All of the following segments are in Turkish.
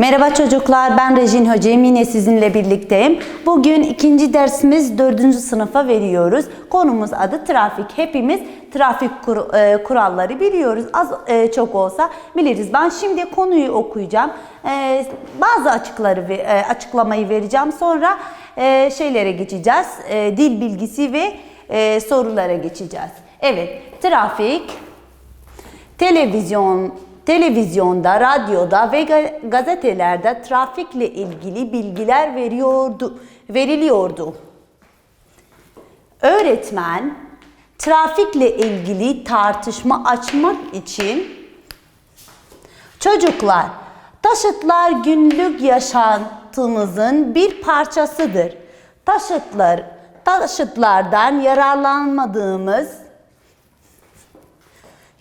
Merhaba çocuklar, ben Rejin Hocayım. Yine sizinle birlikteyim. Bugün ikinci dersimiz 4. sınıfa veriyoruz. Konumuz adı trafik. Hepimiz trafik kuralları biliyoruz. Az çok olsa biliriz. Ben şimdi konuyu okuyacağım. Bazı açıklamayı vereceğim. Sonra şeylere geçeceğiz. Dil bilgisi ve sorulara geçeceğiz. Evet, trafik, televizyonda, radyoda ve gazetelerde trafikle ilgili bilgiler veriliyordu. Öğretmen trafikle ilgili tartışma açmak için çocuklar, taşıtlar günlük yaşantımızın bir parçasıdır. Taşıtlardan yararlanmadığımız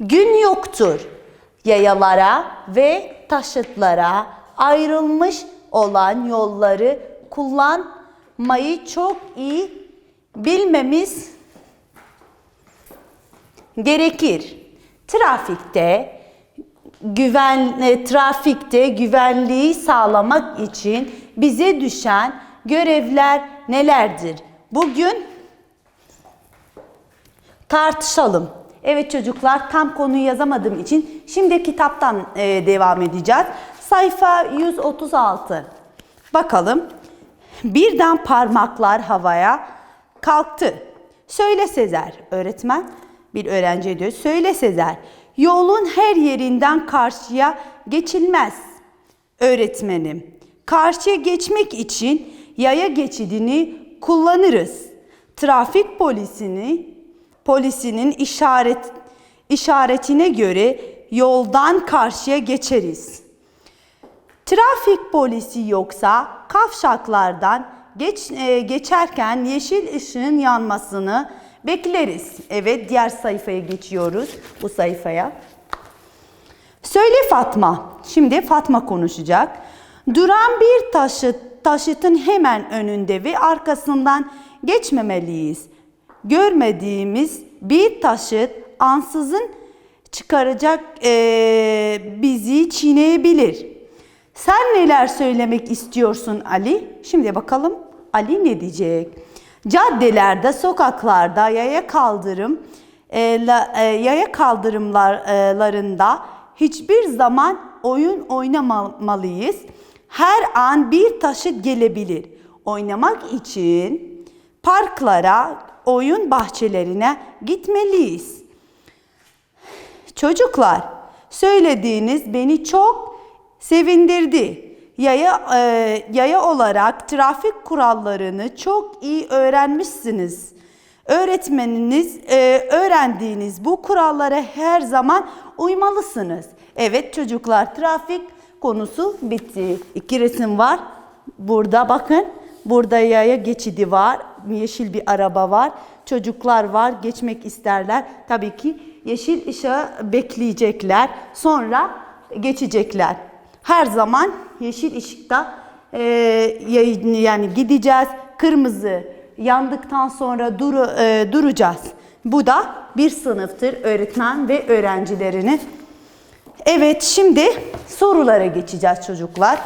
gün yoktur. Yayalara ve taşıtlara ayrılmış olan yolları kullanmayı çok iyi bilmemiz gerekir. Trafikte güvenliği sağlamak için bize düşen görevler nelerdir? Bugün tartışalım. Evet çocuklar, tam konuyu yazamadığım için şimdi kitaptan devam edeceğiz. Sayfa 136. Bakalım. Birden parmaklar havaya kalktı. Söyle Sezer. Öğretmen bir öğrenciye diyor. Söyle Sezer. Yolun her yerinden karşıya geçilmez. Öğretmenim. Karşıya geçmek için yaya geçidini kullanırız. Trafik polisinin işaretine göre yoldan karşıya geçeriz. Trafik polisi yoksa kavşaklardan geçerken yeşil ışığın yanmasını bekleriz. Evet, diğer sayfaya geçiyoruz, bu sayfaya. Söyle Fatma. Şimdi Fatma konuşacak. Duran bir taşıtın hemen önünde ve arkasından geçmemeliyiz. Görmediğimiz bir taşıt ansızın çıkaracak bizi çiğneyebilir. Sen neler söylemek istiyorsun Ali? Şimdi bakalım Ali ne diyecek? Caddelerde, sokaklarda, yaya kaldırımlarında hiçbir zaman oyun oynamamalıyız. Her an bir taşıt gelebilir. Oynamak için parklara, oyun bahçelerine gitmeliyiz. Çocuklar, söylediğiniz beni çok sevindirdi. Yaya olarak trafik kurallarını çok iyi öğrenmişsiniz. Öğretmeniniz öğrendiğiniz bu kurallara her zaman uymalısınız. Evet çocuklar, trafik konusu bitti. 2 resim var. Burada bakın. Burada yaya geçidi var. Yeşil bir araba var. Çocuklar var. Geçmek isterler. Tabii ki yeşil ışığı bekleyecekler. Sonra geçecekler. Her zaman yeşil ışıkta yani gideceğiz. Kırmızı yandıktan sonra duracağız. Bu da bir sınıftır, öğretmen ve öğrencilerini. Evet, şimdi sorulara geçeceğiz çocuklar.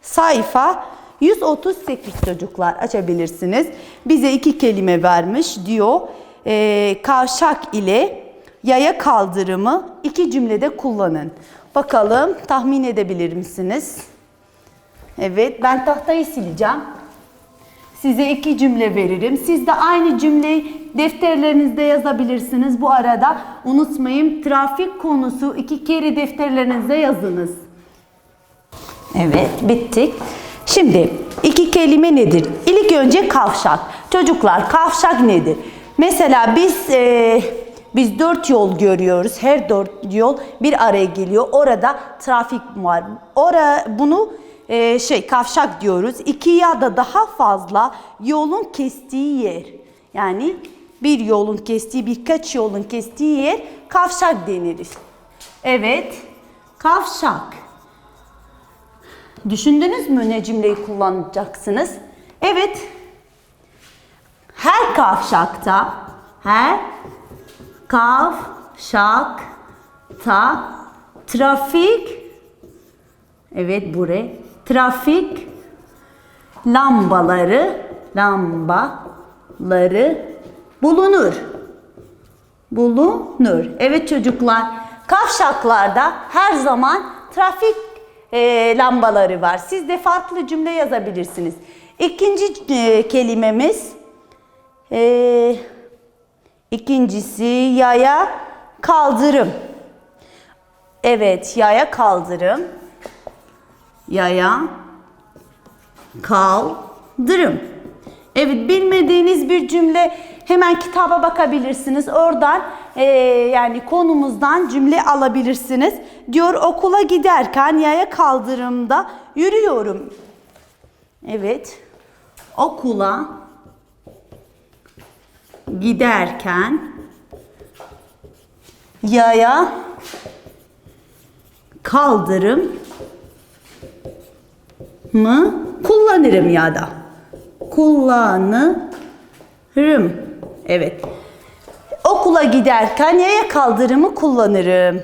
Sayfa 138 çocuklar, açabilirsiniz. Bize 2 kelime vermiş diyor. Kavşak ile yaya kaldırımı 2 cümlede kullanın. Bakalım tahmin edebilir misiniz? Evet, ben tahtayı sileceğim. Size 2 cümle veririm. Siz de aynı cümleyi defterlerinizde yazabilirsiniz. Bu arada unutmayın, trafik konusu 2 kere defterlerinize yazınız. Evet, bittik. Şimdi 2 kelime nedir? İlk önce kavşak. Çocuklar, kavşak nedir? Mesela biz 4 yol görüyoruz. Her 4 yol bir araya geliyor. Orada trafik var. Bunu kavşak diyoruz. 2 ya da daha fazla yolun kestiği yer. Yani birkaç yolun kestiği yer kavşak denir. Evet, kavşak. Düşündünüz mü ne cümleyi kullanacaksınız? Evet. Her kavşakta trafik Evet buraya. Trafik lambaları bulunur. Bulunur. Evet çocuklar. Kavşaklarda her zaman trafik lambaları var. Siz de farklı cümle yazabilirsiniz. İkinci kelimemiz ikincisi yaya kaldırım. Evet yaya kaldırım. Yaya kaldırım. Evet bilmediğiniz bir cümle hemen kitaba bakabilirsiniz. Oradan yani konumuzdan cümle alabilirsiniz. Diyor okula giderken yaya kaldırımda yürüyorum. Evet. Okula giderken yaya kaldırım mı kullanırım ya da kullanırım. Evet. Okula giderken yaya kaldırımı kullanırım.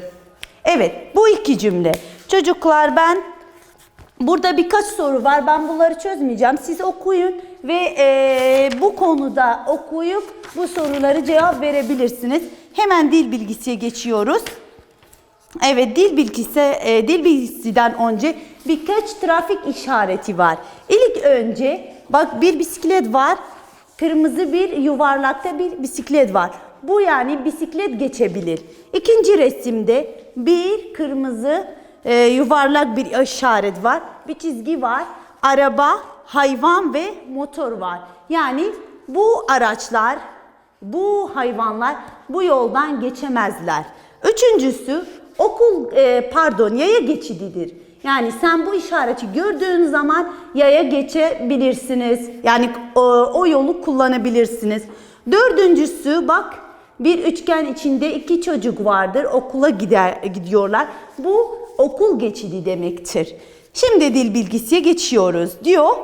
Evet, bu iki cümle. Çocuklar ben burada birkaç soru var. Ben bunları çözmeyeceğim. Siz okuyun ve bu konuda okuyup bu soruları cevap verebilirsiniz. Hemen dil bilgisiye geçiyoruz. Evet, dil bilgisinden önce birkaç trafik işareti var. İlk önce bak bir bisiklet var. Kırmızı bir yuvarlakta bir bisiklet var. Bu yani bisiklet geçebilir. İkinci resimde bir kırmızı yuvarlak bir işaret var. Bir çizgi var. Araba, hayvan ve motor var. Yani bu araçlar, bu hayvanlar bu yoldan geçemezler. Üçüncüsü yaya geçididir. Yani sen bu işareti gördüğün zaman yaya geçebilirsiniz. Yani o yolu kullanabilirsiniz. Dördüncüsü bak bir üçgen içinde iki çocuk vardır. Okula gidiyorlar. Bu okul geçidi demektir. Şimdi dil bilgisiye geçiyoruz. Diyor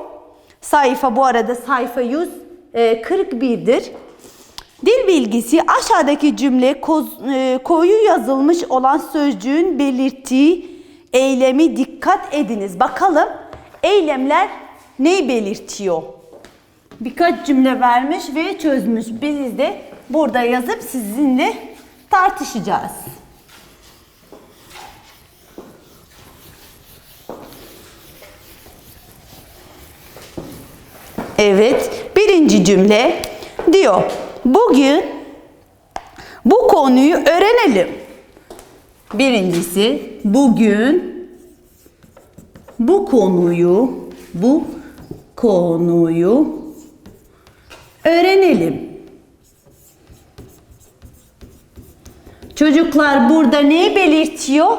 sayfa bu arada sayfa 141'dir. Dil bilgisi aşağıdaki cümle koyu yazılmış olan sözcüğün belirttiği eylemi dikkat ediniz. Bakalım eylemler neyi belirtiyor? Birkaç cümle vermiş ve çözmüş. Biz de burada yazıp sizinle tartışacağız. Evet, birinci cümle diyor. Bugün bu konuyu öğrenelim. Birincisi bugün bu konuyu öğrenelim. Çocuklar burada neyi belirtiyor?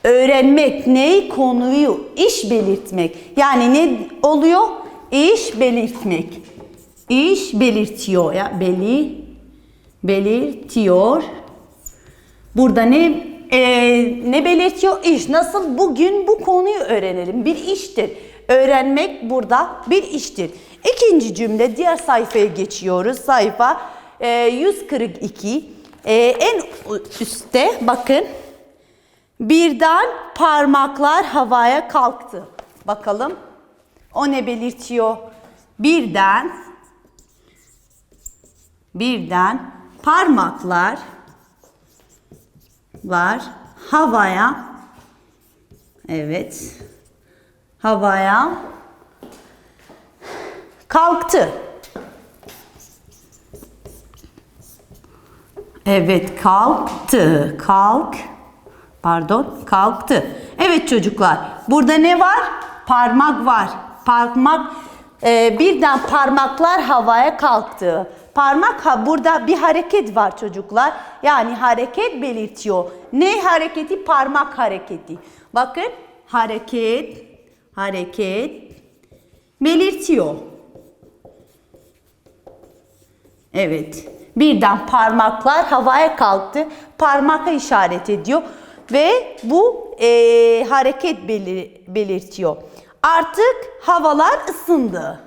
Öğrenmek, neyi? Konuyu, iş belirtmek. Yani ne oluyor? İş belirtmek. İş belirtiyor. Ya belirtiyor. Burada ne belirtiyor? İş. Nasıl? Bugün bu konuyu öğrenelim. Bir iştir. Öğrenmek burada bir iştir. İkinci cümle diğer sayfaya geçiyoruz. Sayfa 142. En üstte bakın. Birden parmaklar havaya kalktı. Bakalım. O ne belirtiyor? Birden parmaklar havaya, evet, havaya kalktı. Evet, kalktı. Kalktı. Evet çocuklar, burada ne var? Parmak var. Birden parmaklar havaya kalktı. Burada bir hareket var çocuklar. Yani hareket belirtiyor. Ne hareketi? Parmak hareketi. Bakın hareket belirtiyor. Evet. Birden parmaklar havaya kalktı. Parmakla işaret ediyor. Ve bu hareket belirtiyor. Artık havalar ısındı.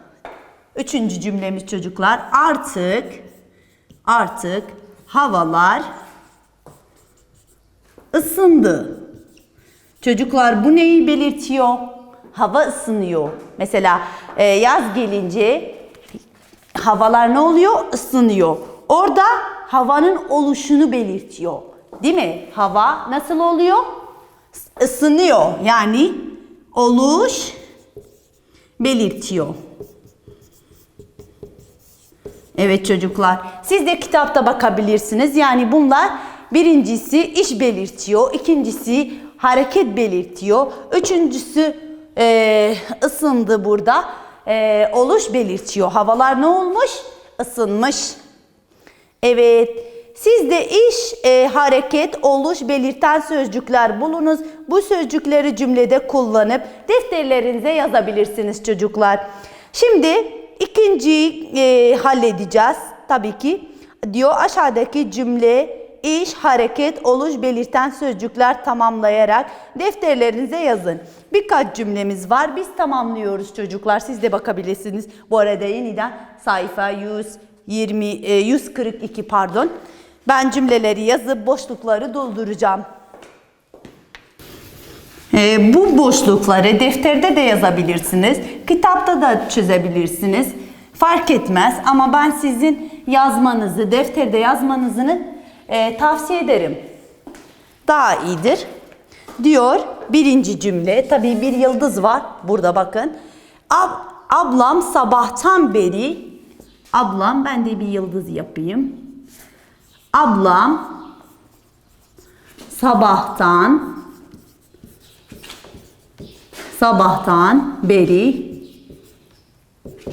Üçüncü cümlemiz çocuklar. Artık havalar ısındı. Çocuklar bu neyi belirtiyor? Hava ısınıyor. Mesela yaz gelince havalar ne oluyor? Isınıyor. Orada havanın oluşunu belirtiyor. Değil mi? Hava nasıl oluyor? Isınıyor. Yani oluş belirtiyor. Evet çocuklar. Siz de kitapta bakabilirsiniz. Yani bunlar birincisi iş belirtiyor. İkincisi hareket belirtiyor. Üçüncüsü ısındı burada. Oluş belirtiyor. Havalar ne olmuş? Isınmış. Evet. Siz de iş, hareket, oluş belirten sözcükler bulunuz. Bu sözcükleri cümlede kullanıp defterlerinize yazabilirsiniz çocuklar. Şimdi ikinciyi halledeceğiz. Tabii ki diyor aşağıdaki cümle, iş, hareket, oluş belirten sözcükler tamamlayarak defterlerinize yazın. Birkaç cümlemiz var. Biz tamamlıyoruz çocuklar. Siz de bakabilirsiniz. Bu arada yeniden sayfa 142 pardon. Ben cümleleri yazıp boşlukları dolduracağım. Bu boşlukları defterde de yazabilirsiniz. Kitapta da çözebilirsiniz. Fark etmez ama ben sizin yazmanızı, defterde yazmanızı tavsiye ederim. Daha iyidir. Diyor birinci cümle. Tabii bir yıldız var. Burada bakın. Ablam sabahtan beri. Ablam, ben de bir yıldız yapayım. Ablam sabahtan beri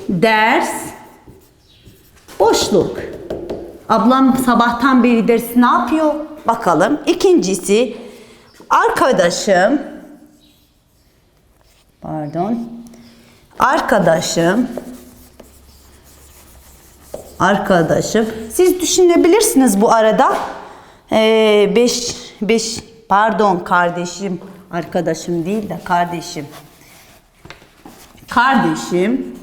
ders boşluk. Ablam sabahtan beri ders ne yapıyor? Bakalım. İkincisi arkadaşım siz düşünebilirsiniz bu arada. Kardeşim, arkadaşım değil de kardeşim. Kardeşim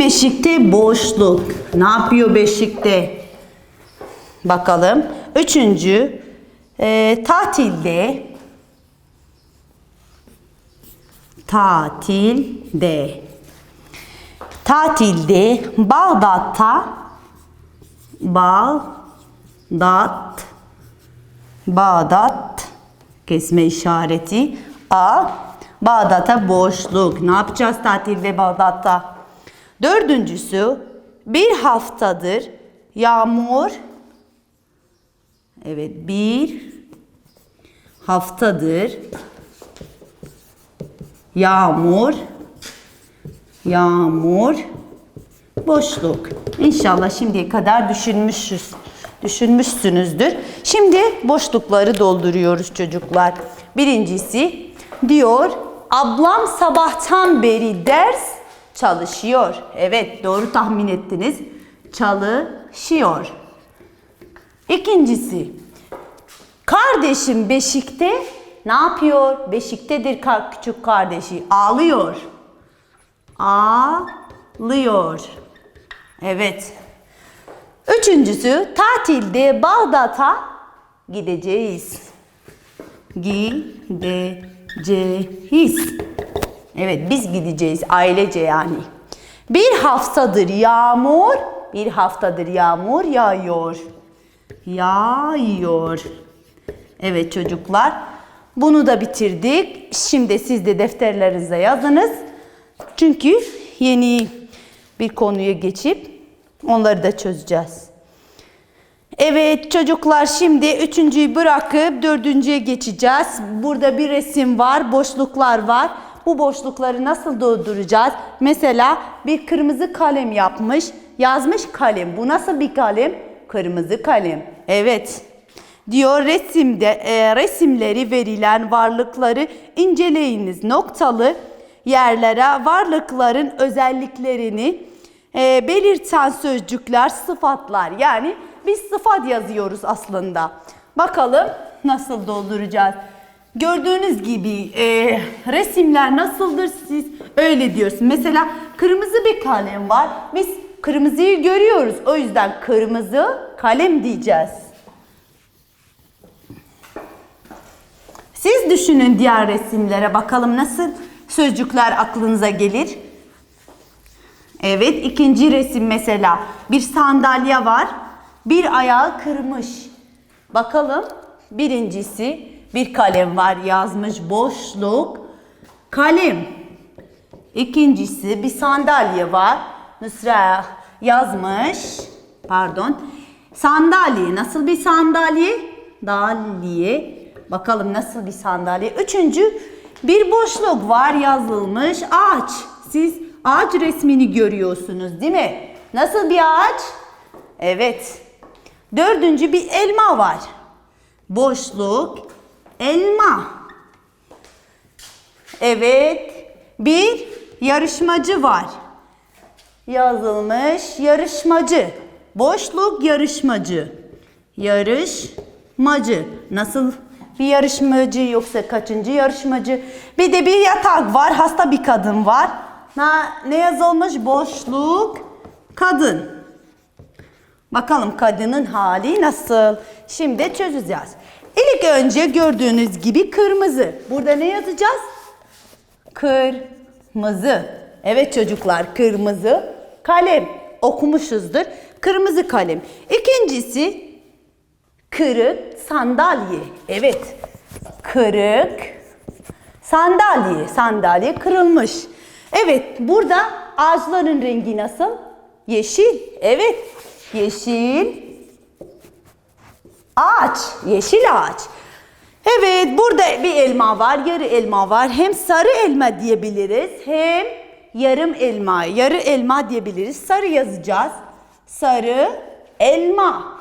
beşikte boşluk. Ne yapıyor beşikte? Bakalım. Üçüncü tatilde Bağdat kesme işareti Bağdat'a boşluk. Ne yapacağız tatilde Bağdat'ta? Dördüncüsü bir haftadır yağmur. Evet, bir haftadır yağmur boşluk. İnşallah şimdiye kadar düşünmüşsünüzdür. Şimdi boşlukları dolduruyoruz çocuklar. Birincisi diyor ablam sabahtan beri ders çalışıyor. Evet, doğru tahmin ettiniz. Çalışıyor. İkincisi kardeşim beşikte ne yapıyor? Beşiktedir küçük kardeşi. Ağlıyor. Evet. Üçüncüsü tatilde Bağdat'a gideceğiz. Evet, biz gideceğiz ailece yani. Bir haftadır yağmur yağıyor. Evet çocuklar, bunu da bitirdik. Şimdi siz de defterlerinize yazınız. Çünkü yeni bir konuya geçip onları da çözeceğiz. Evet çocuklar, şimdi üçüncüyü bırakıp dördüncüye geçeceğiz. Burada bir resim var, boşluklar var. Bu boşlukları nasıl dolduracağız? Mesela bir kırmızı kalem yazmış kalem. Bu nasıl bir kalem? Kırmızı kalem. Evet. Diyor resimleri verilen varlıkları inceleyiniz. Noktalı yerlere varlıkların özelliklerini belirten sözcükler, sıfatlar. Yani biz sıfat yazıyoruz aslında. Bakalım nasıl dolduracağız? Gördüğünüz gibi resimler nasıldır, siz öyle diyorsunuz. Mesela kırmızı bir kalem var. Biz kırmızıyı görüyoruz. O yüzden kırmızı kalem diyeceğiz. Siz düşünün diğer resimlere bakalım nasıl sözcükler aklınıza gelir. Evet, ikinci resim mesela bir sandalye var. Bir ayağı kırmış. Bakalım birincisi bir kalem var yazmış boşluk kalem. İkincisi bir sandalye var. Nusra yazmış. Pardon. Sandalye. Nasıl bir sandalye? Dalye. Bakalım nasıl bir sandalye. Üçüncü bir boşluk var yazılmış. Ağaç. Siz ağaç resmini görüyorsunuz değil mi? Nasıl bir ağaç? Evet. Dördüncü bir elma var. Boşluk elma. Evet. Bir yarışmacı var. Yazılmış yarışmacı. Boşluk yarışmacı. Yarışmacı. Nasıl bir yarışmacı yoksa kaçıncı yarışmacı? Bir de bir yatak var. Hasta bir kadın var. Ne yazılmış? Boşluk kadın. Bakalım kadının hali nasıl? Şimdi çözeceğiz. İlk önce gördüğünüz gibi kırmızı. Burada ne yazacağız? Kırmızı. Evet çocuklar, kırmızı kalem. Okumuşuzdur. Kırmızı kalem. İkincisi kırık sandalye. Evet. Kırık sandalye. Sandalye kırılmış. Evet, burada ağaçların rengi nasıl? Yeşil. Evet. Yeşil ağaç. Yeşil ağaç. Evet, burada bir elma var, yarı elma var. Hem sarı elma diyebiliriz, hem yarım elma, yarı elma diyebiliriz. Sarı yazacağız. Sarı elma.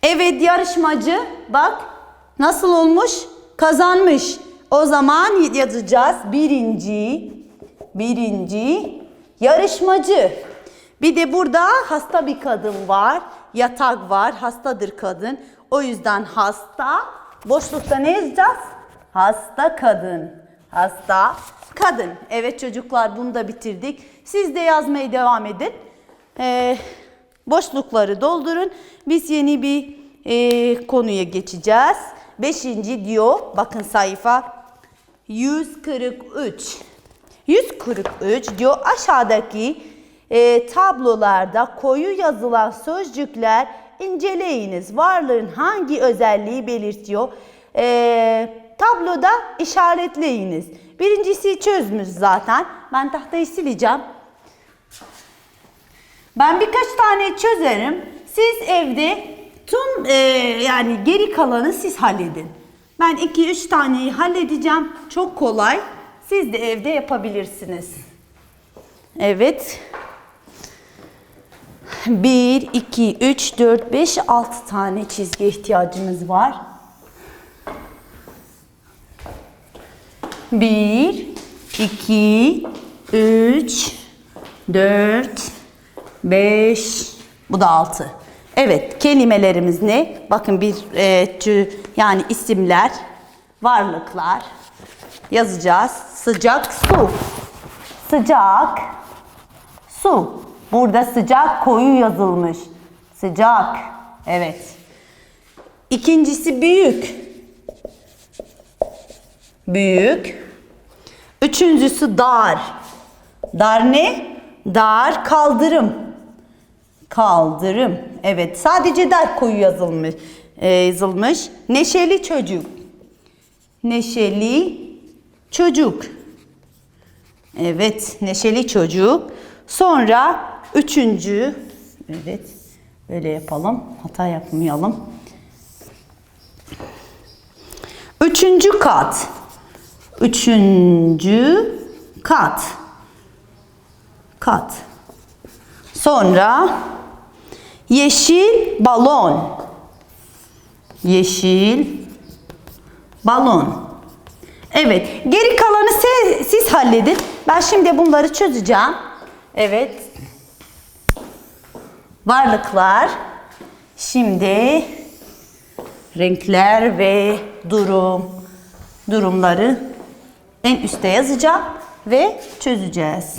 Evet, yarışmacı bak nasıl olmuş? Kazanmış. O zaman yazacağız birinci yarışmacı. Bir de burada hasta bir kadın var. Yatak var. Hastadır kadın. O yüzden hasta. Boşlukta ne yazacağız? Hasta kadın. Hasta kadın. Evet çocuklar, bunu da bitirdik. Siz de yazmaya devam edin. Boşlukları doldurun. Biz yeni bir konuya geçeceğiz. 5. diyor. Bakın sayfa 143. 143 diyor aşağıdaki tablolarda koyu yazılan sözcükler inceleyiniz. Varlığın hangi özelliği belirtiyor? Tabloda işaretleyiniz. Birincisi çözmüş zaten. Ben tahtayı sileceğim. Ben birkaç tane çözerim. Siz evde tüm yani geri kalanı siz halledin. Ben 2-3 taneyi halledeceğim. Çok kolay. Siz de evde yapabilirsiniz. Evet. 1, 2, 3, 4, 5, 6 tane çizgi ihtiyacımız var. 1, 2, 3, 4, 5, bu da 6. Evet, kelimelerimiz ne? Bakın yani isimler, varlıklar yazacağız. Sıcak su. Sıcak su. Burada sıcak koyu yazılmış. Sıcak. Evet. İkincisi büyük. Büyük. Üçüncüsü dar. Dar ne? Dar kaldırım. Kaldırım. Evet. Sadece dar koyu yazılmış. Neşeli çocuk. Neşeli çocuk. Evet. Neşeli çocuk. Sonra üçüncü. Evet. Böyle yapalım. Hata yapmayalım. Üçüncü kat. Üçüncü kat. Kat. Sonra yeşil balon. Yeşil balon. Evet. Geri kalanı siz halledin. Ben şimdi bunları çözeceğim. Evet. Varlıklar. Şimdi renkler ve durumları en üstte yazacağım ve çözeceğiz.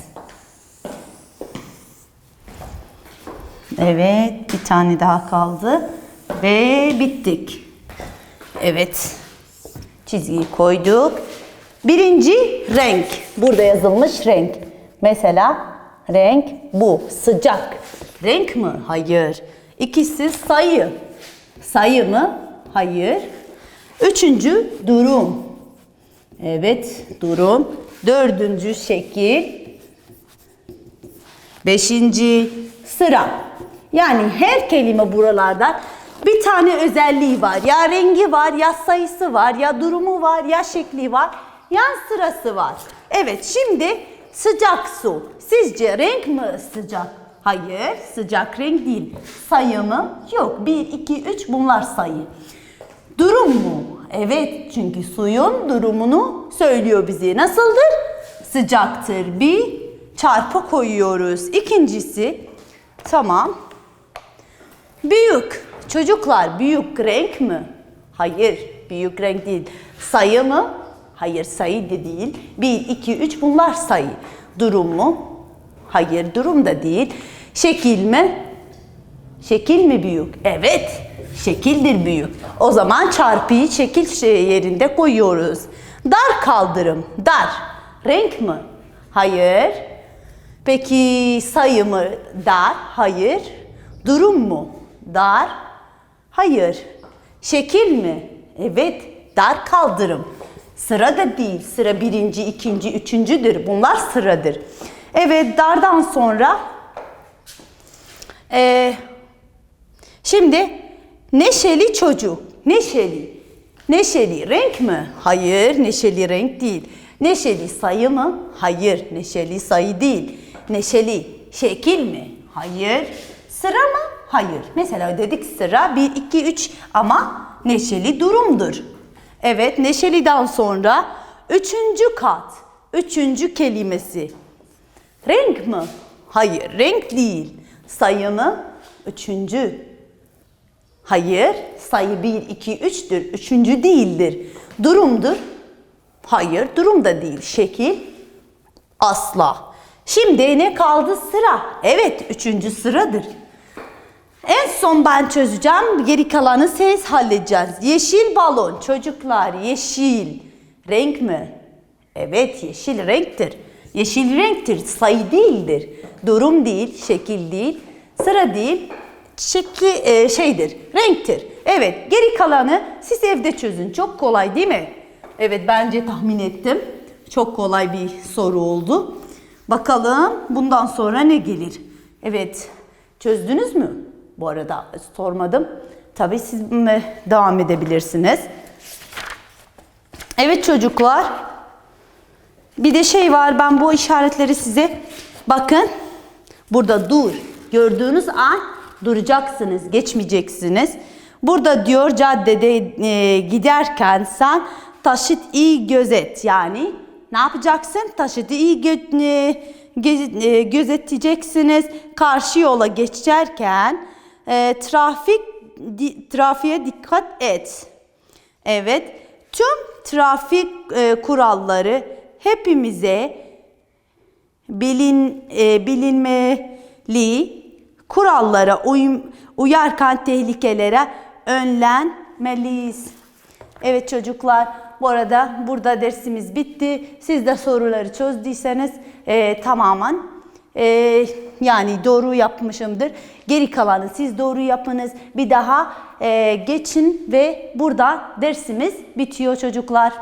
Evet, bir tane daha kaldı ve bittik. Evet, çizgiyi koyduk. Birinci renk, burada yazılmış renk. Mesela renk bu, sıcak. Renk mi? Hayır. İkisi sayı. Sayı mı? Hayır. Üçüncü durum. Evet, durum. Dördüncü şekil. Beşinci sıra. Yani her kelime buralarda bir tane özelliği var. Ya rengi var, ya sayısı var, ya durumu var, ya şekli var, ya sırası var. Evet, şimdi sıcak su. Sizce renk mi sıcak? Hayır, sıcak renk değil. Sayı mı? Yok. 1, 2, 3 bunlar sayı. Durum mu? Evet, çünkü suyun durumunu söylüyor bize. Nasıldır? Sıcaktır. Bir çarpı koyuyoruz. İkincisi, tamam. Büyük. Çocuklar, büyük renk mi? Hayır, büyük renk değil. Sayı mı? Hayır, sayı da değil. 1, 2, 3 bunlar sayı. Durum mu? Hayır, durum da değil. Şekil mi? Şekil mi büyük? Evet, şekildir büyük. O zaman çarpıyı şekil yerinde koyuyoruz. Dar kaldırım, dar. Renk mi? Hayır. Peki sayı mı? Dar. Hayır. Durum mu? Dar. Hayır. Şekil mi? Evet. Dar kaldırım. Sıra da değil. Sıra birinci, ikinci, üçüncüdür. Bunlar sıradır. Evet, dardan sonra şimdi neşeli çocuk. Neşeli. Neşeli renk mi? Hayır, neşeli renk değil. Neşeli sayı mı? Hayır, neşeli sayı değil. Neşeli şekil mi? Hayır. Sıra mı? Hayır. Mesela dedik sıra 1, 2, 3 ama neşeli durumdur. Evet, neşeliden sonra üçüncü kat. Üçüncü kelimesi. Renk mi? Hayır, renk değil. Sayı mı? Üçüncü. Hayır, sayı 1, 2, 3'tür. Üçüncü değildir. Durumdur. Hayır, durum da değil. Şekil? Asla. Şimdi ne kaldı? Sıra. Evet, üçüncü sıradır. En son ben çözeceğim. Geri kalanı siz halledeceğiz. Yeşil balon. Çocuklar, yeşil. Renk mi? Evet, yeşil renktir. Yeşil renktir. Sayı değildir. Durum değil, şekil değil, sıra değil. Şeydir, renktir. Evet, geri kalanı siz evde çözün. Çok kolay değil mi? Evet, bence tahmin ettim. Çok kolay bir soru oldu. Bakalım bundan sonra ne gelir? Evet, çözdünüz mü? Bu arada sormadım. Tabii siz devam edebilirsiniz. Evet çocuklar. Bir de şey var, ben bu işaretleri size bakın. Burada dur. Gördüğünüz an duracaksınız, geçmeyeceksiniz. Burada diyor caddede giderken sen taşıt iyi gözet. Yani ne yapacaksın? Taşıtı iyi gözeteceksiniz. Karşı yola geçerken trafiğe dikkat et. Evet. Tüm trafik kuralları hepimize bilinmeli. Kurallara uyarken tehlikelere önlenmeliyiz. Evet çocuklar, bu arada burada dersimiz bitti. Siz de soruları çözdüyseniz tamamen yani doğru yapmışımdır. Geri kalanı siz doğru yapınız. Bir daha geçin ve burada dersimiz bitiyor çocuklar.